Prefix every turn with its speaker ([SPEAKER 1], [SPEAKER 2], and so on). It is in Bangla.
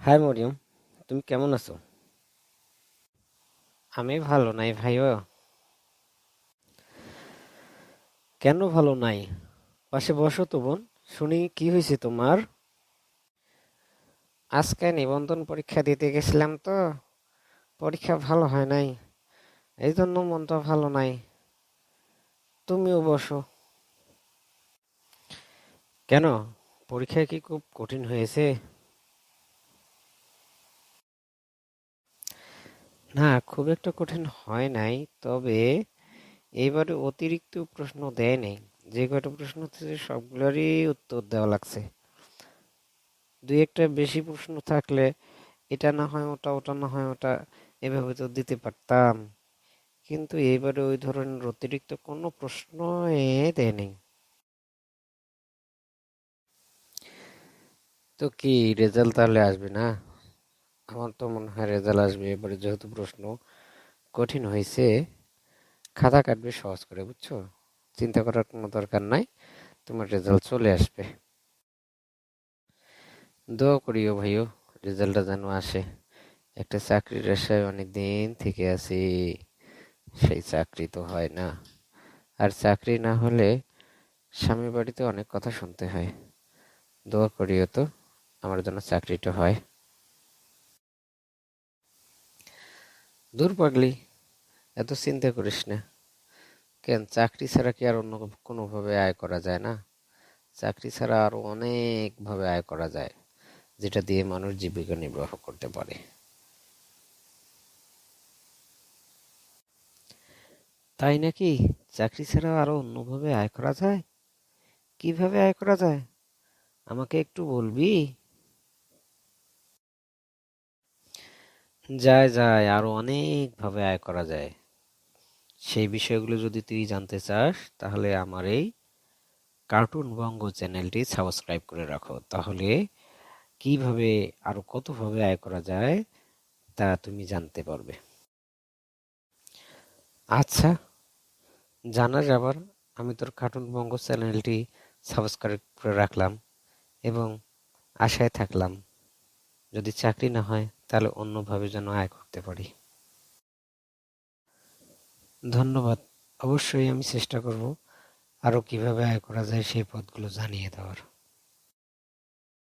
[SPEAKER 1] হাই মরিয়ম, তুমি কেমন আছো? আমি ভালো নাই ভাইও। কেন ভালো নাই? পাশে বসো তো বোন, শুনি কি হয়েছে তোমার? আজকে নিবন্ধন পরীক্ষা দিতে গেছিলাম তো, পরীক্ষা ভালো হয় নাই, এই জন্য মনটা ভালো নাই। তুমিও বসো। কেন? পরীক্ষা কি খুব কঠিন হয়েছে? না, খুব একটা কঠিন হয় নাই, তবে এইবারে অতিরিক্ত প্রশ্ন দেয় নাই। যে কয়টা প্রশ্ন হচ্ছে সবগুলোরই উত্তর দেওয়া লাগছে। দুই একটা বেশি প্রশ্ন থাকলে এটা না হয় ওটা, ওটা না হয় ওটা, এভাবে তো দিতে পারতাম। কিন্তু এবারে ওই ধরনের অতিরিক্ত কোনো প্রশ্ন দেয়নি। তো কি রেজাল্ট তাহলে আসবে না? আমার তো মনে হয় রেজাল্ট আসবে এবারে, যেহেতু প্রশ্ন কঠিন হয়েছে। খাতা কাটবে সহজ করে, বুঝছো? চিন্তা করার কোনো দরকার নাই, তোমার রেজাল্ট চলে আসবে। দোয়া করিও ভাইও, রেজাল্টটা যেন আসে। একটা চাকরির আশায় অনেক দিন থেকে আছি, সেই চাকরি তো হয় না। আর চাকরি না হলে স্বামীর বাড়িতে অনেক কথা শুনতে হয়। দোয়া করিও তো আমার জন্য চাকরিটা হয়। দূর পাগলি, এত চিন্তা করিস না। কেন, চাকরি ছাড়া কি আর অন্য কোনোভাবে আয় করা যায় না? চাকরি ছাড়া আরো অনেক ভাবে আয় করা যায়, যেটা দিয়ে মানুষ জীবিকা নির্বাহ করতে পারে। তাই নাকি? চাকরি ছাড়া আরো অন্যভাবে আয় করা যায়? কিভাবে আয় করা যায়, আমাকে একটু বলবি? যায় যায়, আরো অনেক ভাবে আয় করা যায়। সেই বিষয়গুলো যদি তুই জানতে চাস, তাহলে আমার এই কার্টুন বঙ্গ চ্যানেলটি সাবস্ক্রাইব করে রাখো, তাহলে কিভাবে আরো কতভাবে আয় করা যায় তা তুমি জানতে পারবে। আচ্ছা, জানা যাবার, আমি তোর কার্টুন বঙ্গ চ্যানেলটি সাবস্ক্রাইব করে রাখলাম এবং আশায় থাকলাম, যদি চাকরি না হয় তাহলে অন্যভাবে যেন আয় করতে পারি। ধন্যবাদ। অবশ্যই আমি চেষ্টা করব আরো কিভাবে আয় করা যায় সেই পথগুলো জানিয়ে দেওয়ার।